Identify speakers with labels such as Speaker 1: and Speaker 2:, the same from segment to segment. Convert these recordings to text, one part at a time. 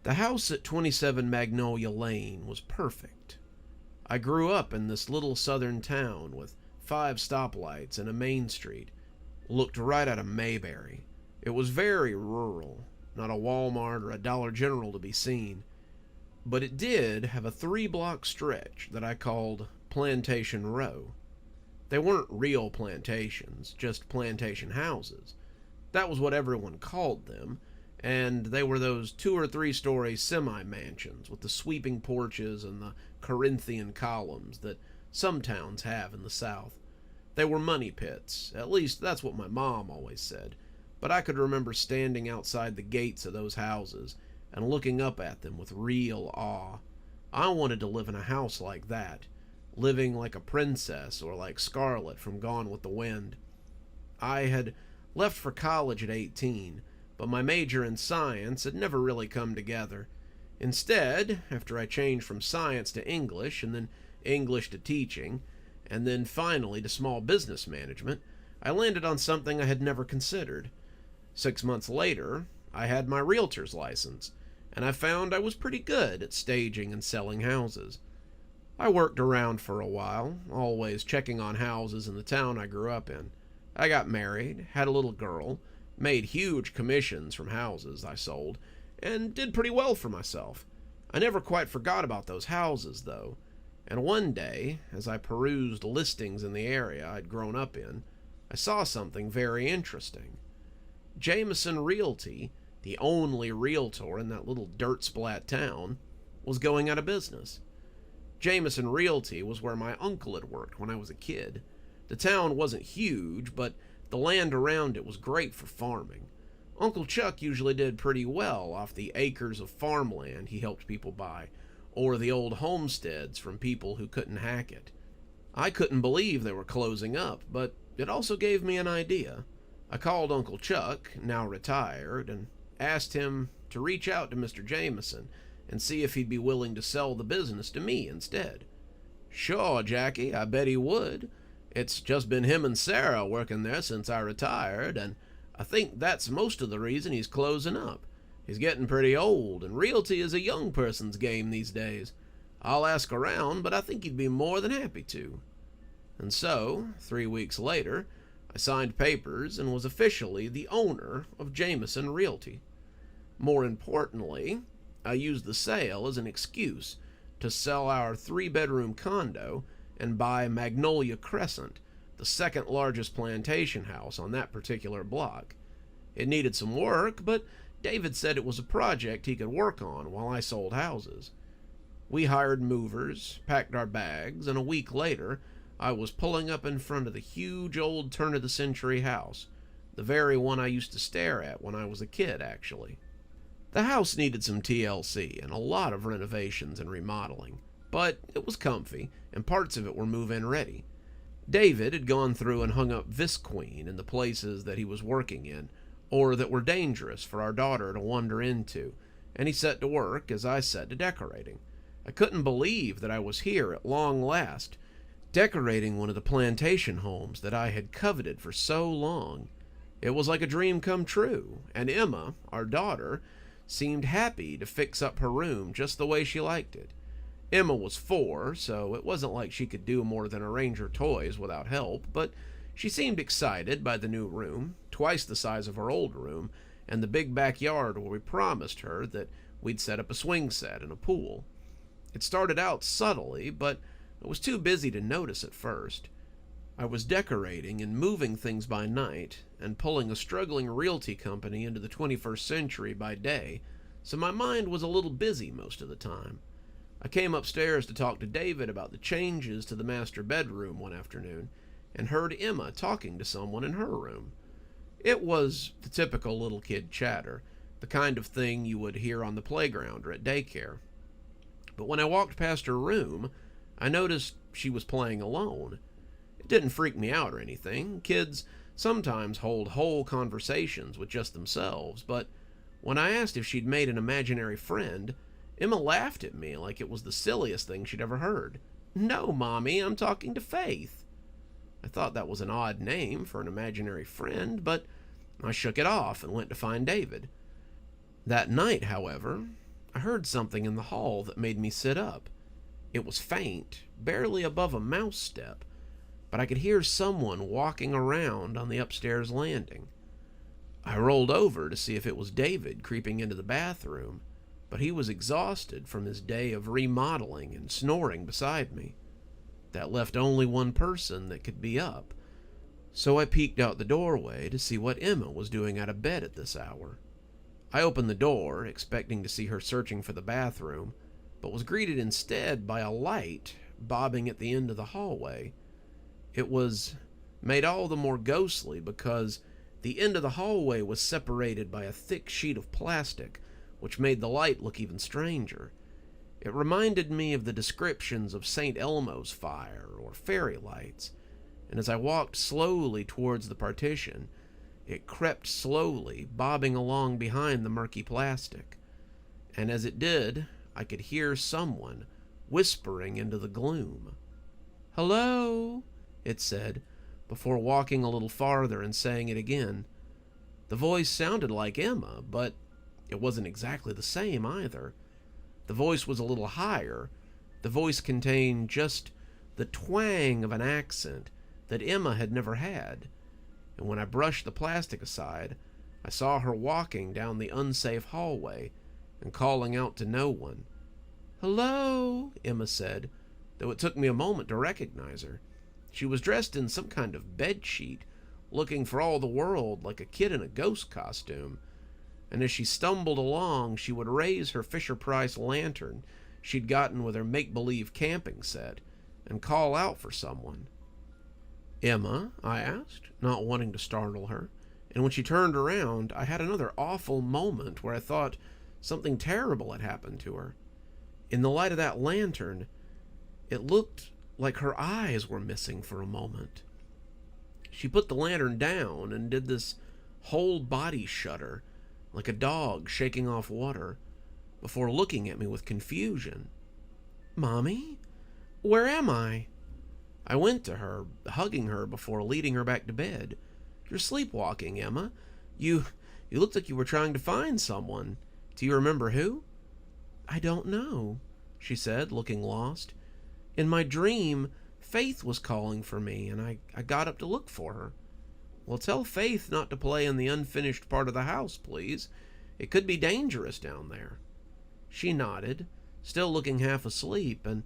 Speaker 1: The house at 27 Magnolia Lane was perfect. I grew up in this little southern town with 5 stoplights and a main street. Looked right out of Mayberry. It was very rural, not a Walmart or a Dollar General to be seen. But it did have a 3-block stretch that I called Plantation Row. They weren't real plantations, just plantation houses. That was what everyone called them, and they were those 2 or 3 story semi-mansions with the sweeping porches and the Corinthian columns that some towns have in the South. They were money pits, at least that's what my mom always said, but I could remember standing outside the gates of those houses and looking up at them with real awe. I wanted to live in a house like that, living like a princess or like Starrlight from Gone with the Wind. I had left for college at 18, but my major in science had never really come together. Instead, after I changed from science to English, and then English to teaching, and then finally to small business management, I landed on something I had never considered. 6 months later, I had my realtor's license, and I found I was pretty good at staging and selling houses. I worked around for a while, always checking on houses in the town I grew up in. I got married, had a little girl, made huge commissions from houses I sold, and did pretty well for myself. I never quite forgot about those houses, though, and one day, as I perused listings in the area I'd grown up in, I saw something very interesting. Jameson Realty, the only realtor in that little dirt-splat town, was going out of business. Jameson Realty was where my uncle had worked when I was a kid. The town wasn't huge, but the land around it was great for farming. Uncle Chuck usually did pretty well off the acres of farmland he helped people buy, or the old homesteads from people who couldn't hack it. I couldn't believe they were closing up, but it also gave me an idea. I called Uncle Chuck, now retired, and asked him to reach out to Mr. Jameson and see if he'd be willing to sell the business to me instead. "Sure, Jackie, I bet he would. It's just been him and Sara working there since I retired, and I think that's most of the reason he's closing up. He's getting pretty old, and realty is a young person's game these days. I'll ask around, but I think he'd be more than happy to." And so, 3 weeks later, I signed papers and was officially the owner of Jameson Realty. More importantly, I used the sale as an excuse to sell our 3-bedroom condo and buy Magnolia Crescent, the second largest plantation house on that particular block. It needed some work, but David said it was a project he could work on while I sold houses. We hired movers, packed our bags, and a week later, I was pulling up in front of the huge old turn-of-the-century house, the very one I used to stare at when I was a kid, actually. The house needed some TLC and a lot of renovations and remodeling, but it was comfy, and parts of it were move-in ready. David had gone through and hung up Visqueen in the places that he was working in, or that were dangerous for our daughter to wander into, and he set to work as I set to decorating. I couldn't believe that I was here at long last, decorating one of the plantation homes that I had coveted for so long. It was like a dream come true, and Emma, our daughter, seemed happy to fix up her room just the way she liked it. Emma was 4, so it wasn't like she could do more than arrange her toys without help, but she seemed excited by the new room, twice the size of her old room, and the big backyard where we promised her that we'd set up a swing set and a pool. It started out subtly, but I was too busy to notice at first. I was decorating and moving things by night, and pulling a struggling realty company into the 21st century by day, so my mind was a little busy most of the time. I came upstairs to talk to David about the changes to the master bedroom one afternoon, and heard Emma talking to someone in her room. It was the typical little kid chatter, the kind of thing you would hear on the playground or at daycare. But when I walked past her room, I noticed she was playing alone. It didn't freak me out or anything. Kids sometimes hold whole conversations with just themselves, but when I asked if she'd made an imaginary friend, Emma laughed at me like it was the silliest thing she'd ever heard. "No, Mommy, I'm talking to Faith." I thought that was an odd name for an imaginary friend, but I shook it off and went to find David. That night, however, I heard something in the hall that made me sit up. It was faint, barely above a mouse step, but I could hear someone walking around on the upstairs landing. I rolled over to see if it was David creeping into the bathroom, but he was exhausted from his day of remodeling and snoring beside me. That left only one person that could be up, so I peeked out the doorway to see what Emma was doing out of bed at this hour. I opened the door, expecting to see her searching for the bathroom, but was greeted instead by a light bobbing at the end of the hallway. It was made all the more ghostly because the end of the hallway was separated by a thick sheet of plastic, which made the light look even stranger. It reminded me of the descriptions of St. Elmo's fire or fairy lights, and as I walked slowly towards the partition, it crept slowly, bobbing along behind the murky plastic. And as it did, I could hear someone whispering into the gloom. "Hello," it said, before walking a little farther and saying it again. The voice sounded like Emma, but it wasn't exactly the same either. The voice was a little higher. The voice contained just the twang of an accent that Emma had never had. And when I brushed the plastic aside, I saw her walking down the unsafe hallway and calling out to no one. "Hello," Emma said, though it took me a moment to recognize her. She was dressed in some kind of bedsheet, looking for all the world like a kid in a ghost costume, and as she stumbled along, she would raise her Fisher-Price lantern she'd gotten with her make-believe camping set and call out for someone. "Emma?" I asked, not wanting to startle her, and when she turned around, I had another awful moment where I thought something terrible had happened to her. In the light of that lantern, it looked like her eyes were missing for a moment. She put the lantern down and did this whole body shudder, like a dog shaking off water, before looking at me with confusion. "Mommy? Where am I?" I went to her, hugging her before leading her back to bed. "You're sleepwalking, Emma. You looked like you were trying to find someone. Do you remember who?" "I don't know," she said, looking lost. "In my dream, Faith was calling for me, and I got up to look for her." "Well, tell Faith not to play in the unfinished part of the house, please. It could be dangerous down there." She nodded, still looking half asleep, and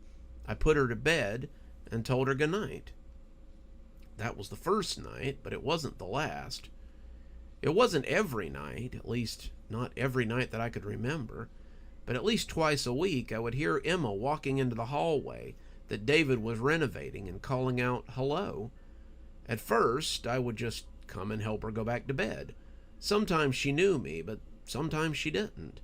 Speaker 1: I put her to bed and told her good night. That was the first night, but it wasn't the last. It wasn't every night, at least not every night that I could remember, but at least twice a week I would hear Emma walking into the hallway that David was renovating and calling out, "Hello." At first, I would just come and help her go back to bed. Sometimes she knew me, but sometimes she didn't.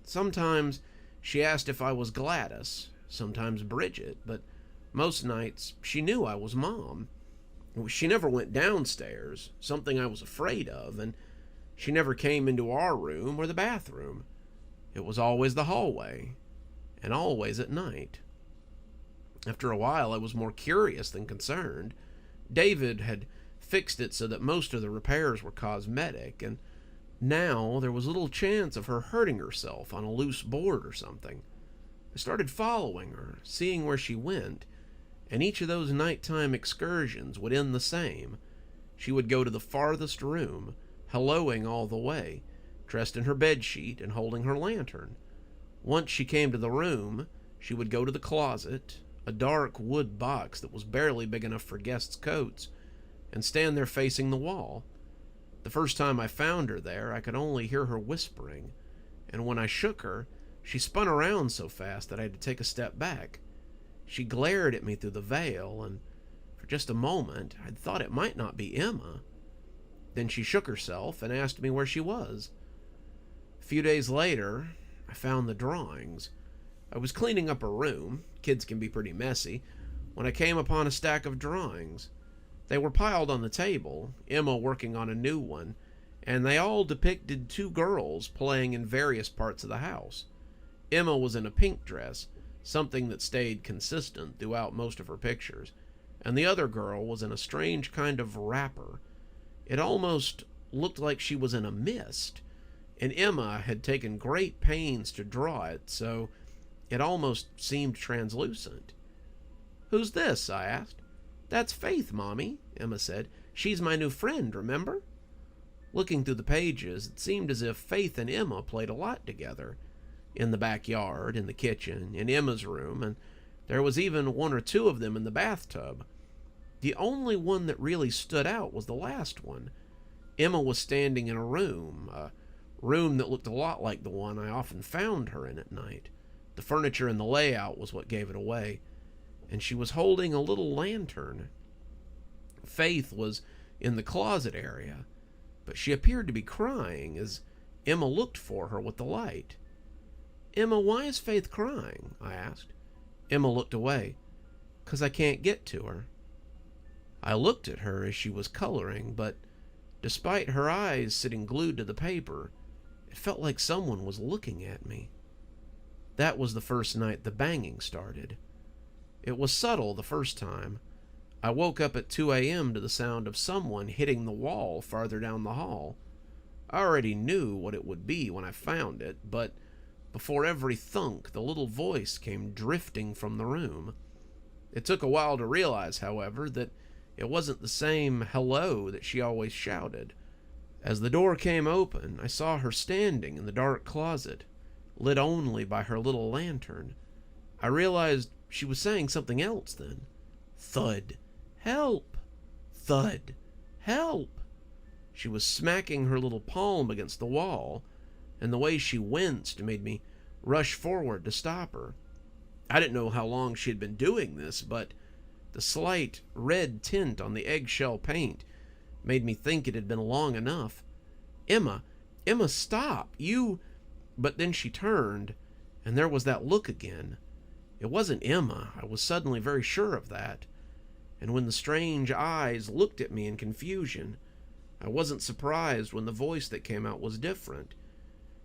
Speaker 1: Sometimes she asked if I was Gladys, sometimes Bridget, but most nights she knew I was Mom. She never went downstairs, something I was afraid of, and she never came into our room or the bathroom. It was always the hallway, and always at night. After a while, I was more curious than concerned. David had fixed it so that most of the repairs were cosmetic, and now there was little chance of her hurting herself on a loose board or something. I started following her, seeing where she went, and each of those nighttime excursions would end the same. She would go to the farthest room, helloing all the way, dressed in her bedsheet and holding her lantern. Once she came to the room, she would go to the closet, a dark wood box that was barely big enough for guests' coats, and stand there facing the wall. The first time I found her there, I could only hear her whispering, and when I shook her, she spun around so fast that I had to take a step back. She glared at me through the veil, and for just a moment, I'd thought it might not be Emma. Then she shook herself and asked me where she was. A few days later, I found the drawings. I was cleaning up a room, kids can be pretty messy, when I came upon a stack of drawings. They were piled on the table, Emma working on a new one, and they all depicted two girls playing in various parts of the house. Emma was in a pink dress, something that stayed consistent throughout most of her pictures, and the other girl was in a strange kind of wrapper. It almost looked like she was in a mist. and Emma had taken great pains to draw it, so it almost seemed translucent. "Who's this?" I asked. "That's Faith, Mommy," Emma said. "She's my new friend, remember?" Looking through the pages, it seemed as if Faith and Emma played a lot together. In the backyard, in the kitchen, in Emma's room, and there was even one or two of them in the bathtub. The only one that really stood out was the last one. Emma was standing in a room that looked a lot like the one I often found her in at night. The furniture and the layout was what gave it away, and she was holding a little lantern. Faith was in the closet area, but she appeared to be crying as Emma looked for her with the light. "Emma, why is Faith crying?" I asked. Emma looked away. "'Cause I can't get to her." I looked at her as she was coloring, but despite her eyes sitting glued to the paper, it felt like someone was looking at me. That was the first night the banging started. It was subtle the first time. I woke up at 2 a.m. to the sound of someone hitting the wall farther down the hall. I already knew what it would be when I found it, but before every thunk, the little voice came drifting from the room. It took a while to realize, however, that it wasn't the same hello that she always shouted. As the door came open, I saw her standing in the dark closet, lit only by her little lantern. I realized she was saying something else then. Thud. "Help! Thud. Help!" She was smacking her little palm against the wall, and the way she winced made me rush forward to stop her. I didn't know how long she had been doing this, but the slight red tint on the eggshell paint made me think it had been long enough. Emma, stop! You..." But then she turned, and there was that look again. It wasn't Emma, I was suddenly very sure of that. And when the strange eyes looked at me in confusion, I wasn't surprised when the voice that came out was different.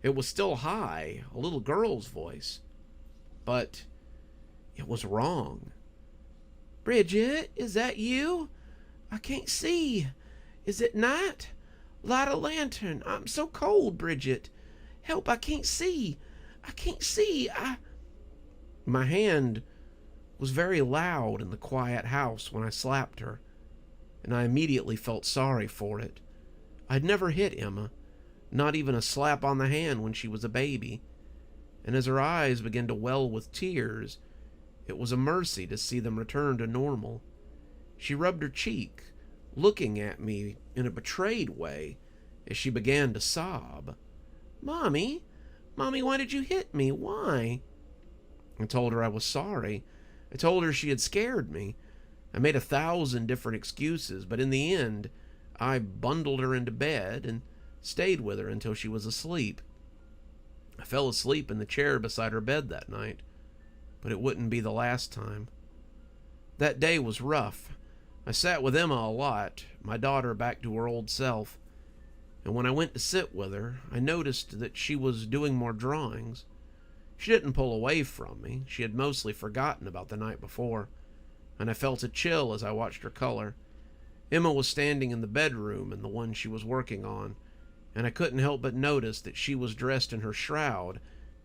Speaker 1: It was still high, a little girl's voice. But it was wrong. "Bridget, is that you? I can't see. Is it night? Light a lantern. I'm so cold, Bridget. Help, I can't see. I can't see. My hand was very loud in the quiet house when I slapped her, and I immediately felt sorry for it. I'd never hit Emma, not even a slap on the hand when she was a baby, and as her eyes began to well with tears, it was a mercy to see them return to normal. She rubbed her cheek, looking at me in a betrayed way as she began to sob. Mommy, why did you hit me? Why?" I told her I was sorry. I told her she had scared me. I made 1,000 different excuses, but in the end, I bundled her into bed and stayed with her until she was asleep. I fell asleep in the chair beside her bed that night, but it wouldn't be the last time. That day was rough. I sat with Emma a lot, my daughter back to her old self, and when I went to sit with her, I noticed that she was doing more drawings. She didn't pull away from me. She had mostly forgotten about the night before, and I felt a chill as I watched her color. Emma was standing in the bedroom in the one she was working on, and I couldn't help but notice that she was dressed in her shroud,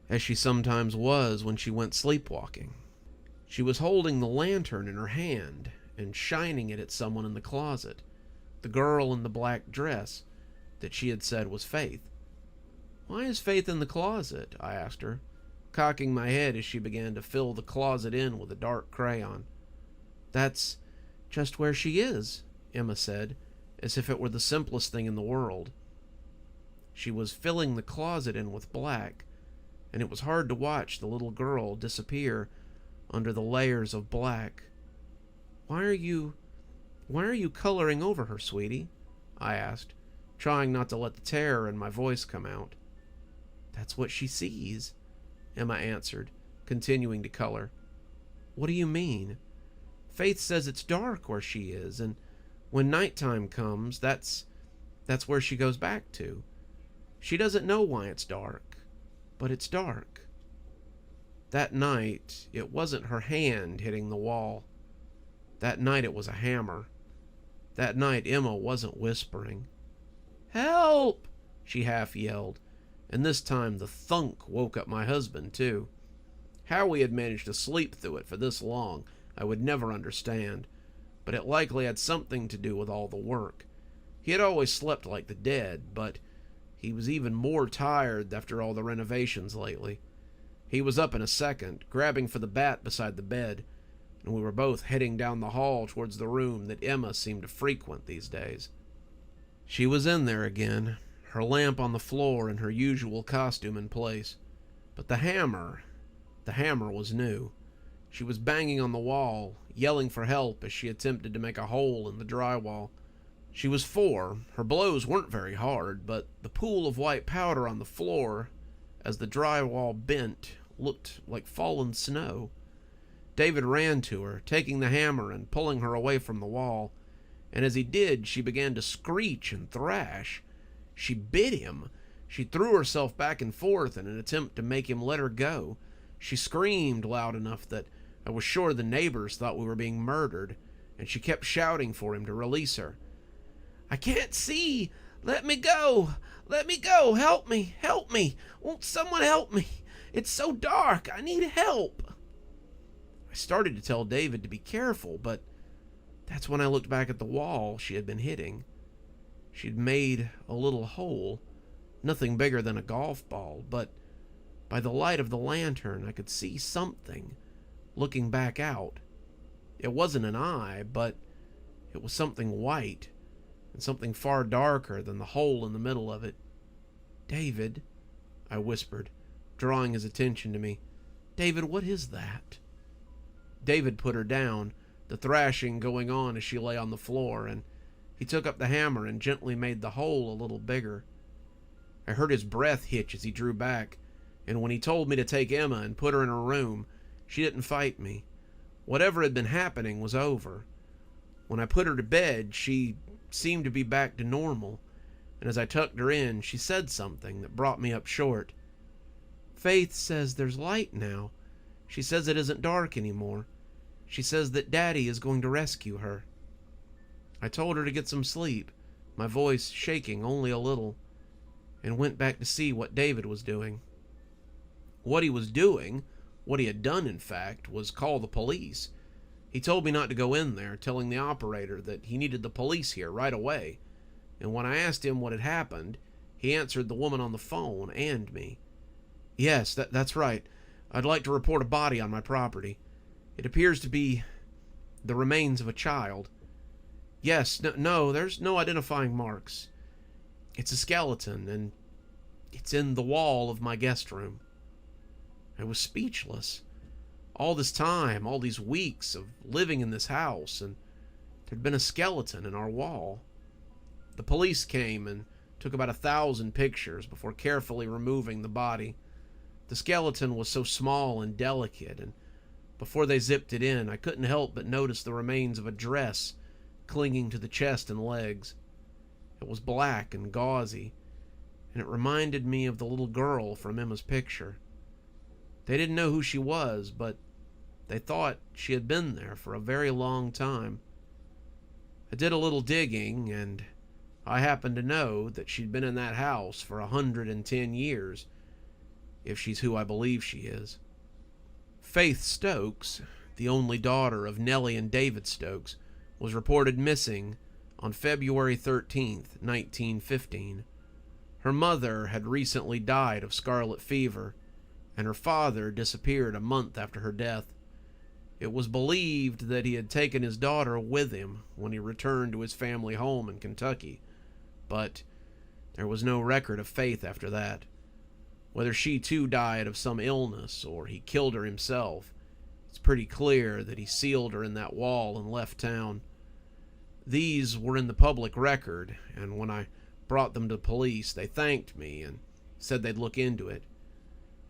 Speaker 1: as she sometimes was when she went sleepwalking. She was holding the lantern in her hand and shining it at someone in the closet, the girl in the black dress that she had said was Faith. "Why is Faith in the closet?" I asked her, cocking my head as she began to fill the closet in with a dark crayon. "That's just where she is," Emma said, as if it were the simplest thing in the world. She was filling the closet in with black, and it was hard to watch the little girl disappear under the layers of black. Why are you coloring over her, sweetie?" I asked, trying not to let the terror in my voice come out. "That's what she sees," Emma answered, continuing to color. "What do you mean?" "Faith says it's dark where she is, and when nighttime comes, that's where she goes back to. She doesn't know why it's dark, but it's dark." That night, it wasn't her hand hitting the wall. That night it was a hammer. That night Emma wasn't whispering. "Help!" she half yelled, And this time the thunk woke up my husband, too. How we had managed to sleep through it for this long, I would never understand, but it likely had something to do with all the work. He had always slept like the dead, but he was even more tired after all the renovations lately. He was up in a second, grabbing for the bat beside the bed, and we were both heading down the hall towards the room that Emma seemed to frequent these days. She was in there again, her lamp on the floor and her usual costume in place. But the hammer was new. She was banging on the wall, yelling for help as she attempted to make a hole in the drywall. She was 4. Her blows weren't very hard, but the pool of white powder on the floor, as the drywall bent, looked like fallen snow. David ran to her, taking the hammer and pulling her away from the wall, and as he did, she began to screech and thrash. She bit him. She threw herself back and forth in an attempt to make him let her go. She screamed loud enough that I was sure the neighbors thought we were being murdered, and she kept shouting for him to release her. "I can't see! Let me go! Let me go! Help me! Help me! Won't someone help me? It's so dark! I need help!" I started to tell David to be careful, but that's when I looked back at the wall she had been hitting. She'd made a little hole, nothing bigger than a golf ball, but by the light of the lantern I could see something looking back out. It wasn't an eye, but it was something white, and something far darker than the hole in the middle of it. "David," I whispered, drawing his attention to me. "David, what is that?" David put her down, the thrashing going on as she lay on the floor, and he took up the hammer and gently made the hole a little bigger. I heard his breath hitch as he drew back, and when he told me to take Emma and put her in her room, she didn't fight me. Whatever had been happening was over. When I put her to bed, she seemed to be back to normal, and as I tucked her in, she said something that brought me up short. "Faith says there's light now. She says it isn't dark anymore. She says that Daddy is going to rescue her." I told her to get some sleep, my voice shaking only a little, and went back to see what David was doing. What he was doing, what he had done in fact, was call the police. He told me not to go in there, telling the operator that he needed the police here right away, and when I asked him what had happened, he answered the woman on the phone and me. "Yes, that's right. I'd like to report a body on my property. It appears to be the remains of a child. Yes, no, there's no identifying marks. It's a skeleton, and it's in the wall of my guest room." I was speechless. All this time, all these weeks of living in this house, and there'd been a skeleton in our wall. The police came and took about 1,000 pictures before carefully removing the body. The skeleton was so small and delicate, and before they zipped it in, I couldn't help but notice the remains of a dress clinging to the chest and legs. It was black and gauzy, and it reminded me of the little girl from Emma's picture. They didn't know who she was, but they thought she had been there for a very long time. I did a little digging, and I happened to know that she'd been in that house for 110 years, if she's who I believe she is. Faith Stokes, the only daughter of Nellie and David Stokes, was reported missing on February 13th, 1915. Her mother had recently died of scarlet fever, and her father disappeared a month after her death. It was believed that he had taken his daughter with him when he returned to his family home in Kentucky, but there was no record of Faith after that. Whether she too died of some illness or he killed her himself, it's pretty clear that he sealed her in that wall and left town. These were in the public record, and when I brought them to the police, they thanked me and said they'd look into it.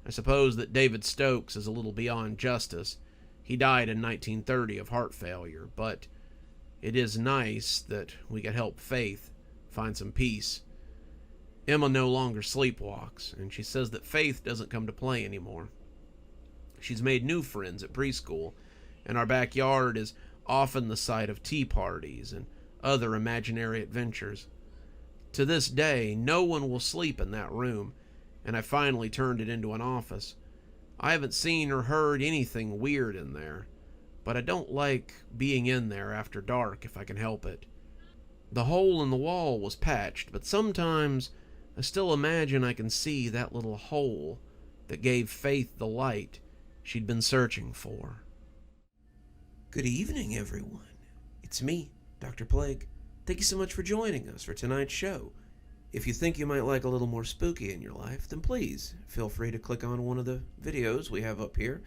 Speaker 1: I suppose that David Stokes is a little beyond justice. He died in 1930 of heart failure, but it is nice that we could help Faith find some peace. Emma no longer sleepwalks, and she says that Faith doesn't come to play anymore. She's made new friends at preschool, and our backyard is often the site of tea parties and other imaginary adventures. To this day, no one will sleep in that room, and I finally turned it into an office. I haven't seen or heard anything weird in there, but I don't like being in there after dark if I can help it. The hole in the wall was patched, but sometimes I still imagine I can see that little hole that gave Faith the light she'd been searching for. Good evening, everyone. It's me, Dr. Plague. Thank you so much for joining us for tonight's show. If you think you might like a little more spooky in your life, then please feel free to click on one of the videos we have up here.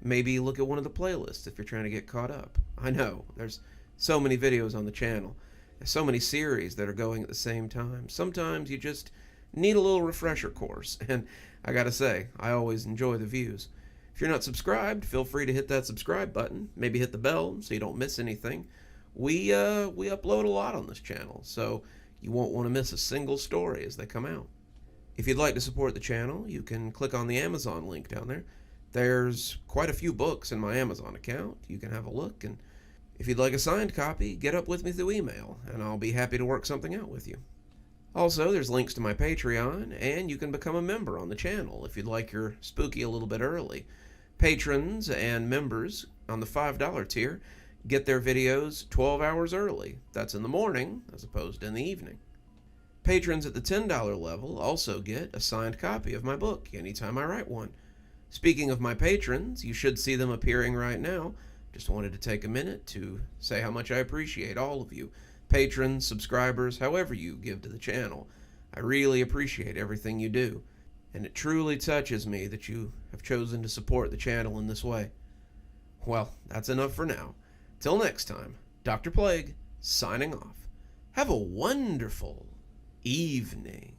Speaker 1: Maybe look at one of the playlists if you're trying to get caught up. I know, there's so many videos on the channel. There's so many series that are going at the same time. Sometimes you just need a little refresher course, and I gotta say, I always enjoy the views. If you're not subscribed, feel free to hit that subscribe button. Maybe hit the bell so you don't miss anything. We upload a lot on this channel, so you won't want to miss a single story as they come out. If you'd like to support the channel, you can click on the Amazon link down there. There's quite a few books in my Amazon account. You can have a look, and if you'd like a signed copy, get up with me through email, and I'll be happy to work something out with you. Also, there's links to my Patreon, and you can become a member on the channel if you'd like your spooky a little bit early. Patrons and members on the $5 tier get their videos 12 hours early. That's in the morning as opposed to in the evening. Patrons at the $10 level also get a signed copy of my book anytime I write one. Speaking of my patrons, you should see them appearing right now. Just wanted to take a minute to say how much I appreciate all of you. Patrons, subscribers, however you give to the channel. I really appreciate everything you do, and it truly touches me that you have chosen to support the channel in this way. Well, that's enough for now. Till next time, Dr. Plague, signing off. Have a wonderful evening.